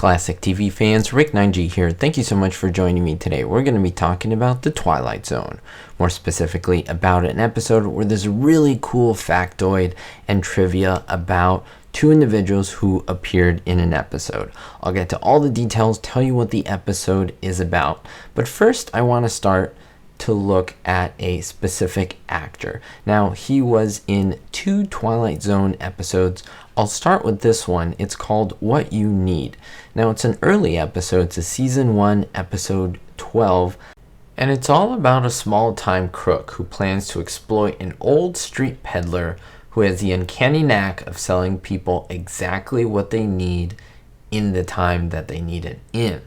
Classic TV fans, Rick9G here. Thank you so much for joining me today. We're going to be talking about The Twilight Zone. More specifically, about an episode where there's a really cool factoid and trivia about two individuals who appeared in an episode. I'll get to all the details, tell you what the episode is about. But first, I want to start to look at a specific actor. Now, he was in two Twilight Zone episodes. I'll start with this one. It's called What You Need. Now, it's an early episode. It's a season 1, episode 12. And it's all about a small-time crook who plans to exploit an old street peddler who has the uncanny knack of selling people exactly what they need in the time that they need it in.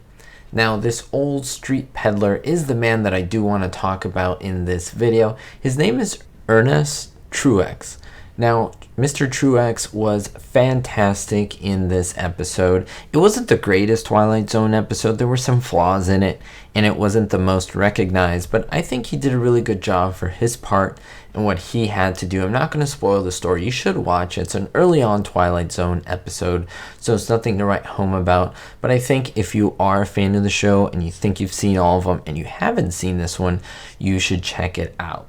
Now, this old street peddler is the man that I do want to talk about in this video. His name is Ernest Truex. Now, Mr. Truex was fantastic in this episode. It wasn't the greatest Twilight Zone episode. There were some flaws in it, and it wasn't the most recognized, but I think he did a really good job for his part and what he had to do. I'm not going to spoil the story. You should watch it. It's an early on Twilight Zone episode, so it's nothing to write home about, but I think if you are a fan of the show and you think you've seen all of them and you haven't seen this one, you should check it out.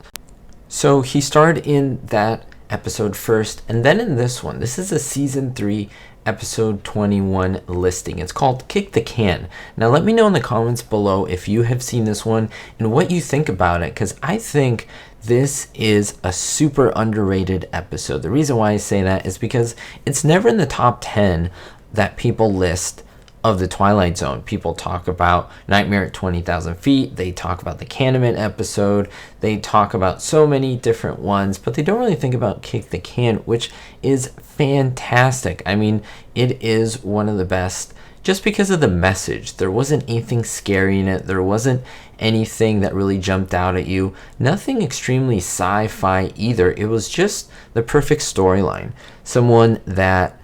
So he starred in that episode first, and then in this one. This is a season 3 episode 21 listing. It's called Kick the Can. Now let me know in the comments below if you have seen this one and what you think about it, because I think this is a super underrated episode. The reason why I say that is because it's never in the top 10 that people list of the Twilight Zone. People talk about Nightmare at 20,000 Feet. They talk about the Candyman episode. They talk about so many different ones, but they don't really think about Kick the Can, which is fantastic. I mean, it is one of the best just because of the message. There wasn't anything scary in it. There wasn't anything that really jumped out at you. Nothing extremely sci-fi either. It was just the perfect storyline. Someone that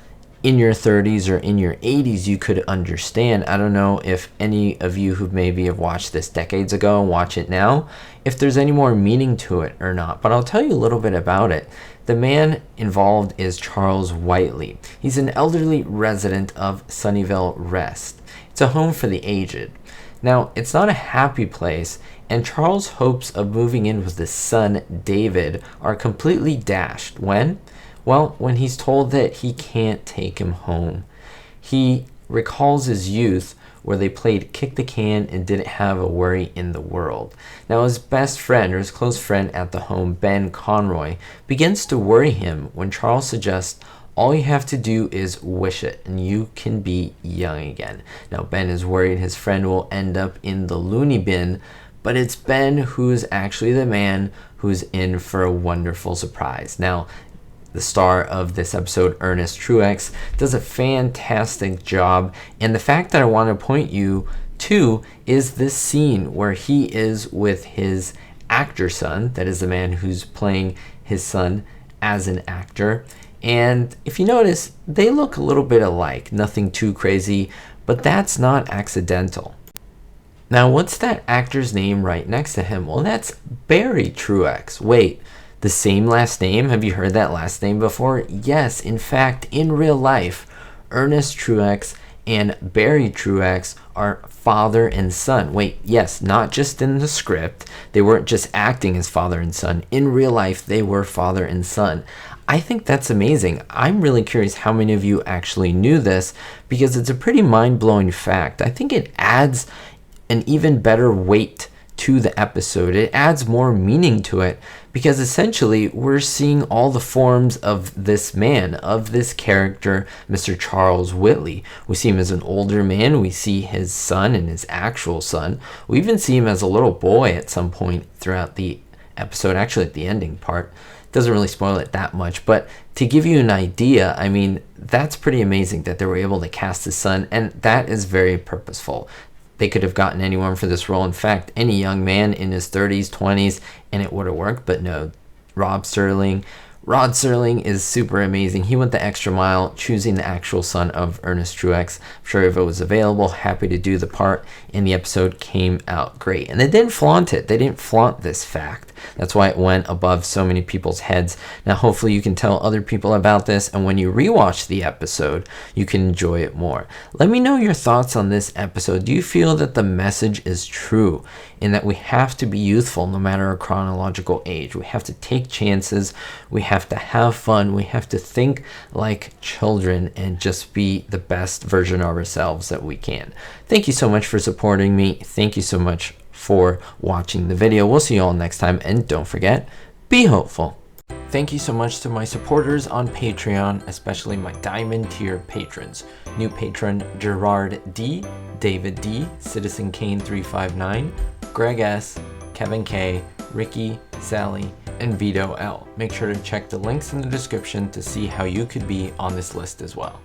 in your 30s or in your 80s you could understand. I don't know if any of you who maybe have watched this decades ago and watch it now, if there's any more meaning to it or not, but I'll tell you a little bit about it. The man involved is Charles Whiteley. He's an elderly resident of Sunnyvale Rest. It's a home for the aged. Now, it's not a happy place, and Charles' hopes of moving in with his son David are completely dashed. When? Well, when he's told that he can't take him home. He recalls his youth where they played kick the can and didn't have a worry in the world. Now his best friend, or his close friend at the home, Ben Conroy, begins to worry him when Charles suggests all you have to do is wish it and you can be young again. Now Ben is worried his friend will end up in the loony bin, but it's Ben who's actually the man who's in for a wonderful surprise. Now, the star of this episode, Ernest Truex, does a fantastic job. And the fact that I want to point you to is this scene where he is with his actor son, that is the man who's playing his son as an actor. And if you notice, they look a little bit alike, nothing too crazy, but that's not accidental. Now, what's that actor's name right next to him? Well, that's Barry Truex. Wait. The same last name? Have you heard that last name before? Yes, in fact, in real life, Ernest Truex and Barry Truex are father and son. Wait, yes, not just in the script. They weren't just acting as father and son. In real life, they were father and son. I think that's amazing. I'm really curious how many of you actually knew this, because it's a pretty mind-blowing fact. I think it adds an even better weight to the episode. It adds more meaning to it, because essentially we're seeing all the forms of this man, of this character, Mr. Charles Whiteley. We see him as an older man. We see his son and his actual son. We even see him as a little boy at some point throughout the episode, actually at the ending part. Doesn't really spoil it that much, but to give you an idea, I mean, that's pretty amazing that they were able to cast his son, and that is very purposeful. They could have gotten anyone for this role. In fact, any young man in his 30s, 20s, and it would have worked. But no, Rod Serling Rod Serling is super amazing. He went the extra mile choosing the actual son of Ernest Truex. I'm sure if it was available, happy to do the part, and the episode came out great. And they didn't flaunt it. They didn't flaunt this fact. That's why it went above so many people's heads. Now, hopefully you can tell other people about this, and when you rewatch the episode, you can enjoy it more. Let me know your thoughts on this episode. Do you feel that the message is true in that we have to be youthful no matter our chronological age? We have to take chances. We have to have fun. We have to think like children and just be the best version of ourselves that we can. Thank you so much for supporting me. Thank you so much for watching the video. We'll see you all next time, and don't forget, be hopeful. Thank you so much to my supporters on Patreon, especially my diamond tier patrons. New patron Gerard D, David D, Citizen Kane 359, Greg S, Kevin K, Ricky, Sally, and Vito L. Make sure to check the links in the description to see how you could be on this list as well.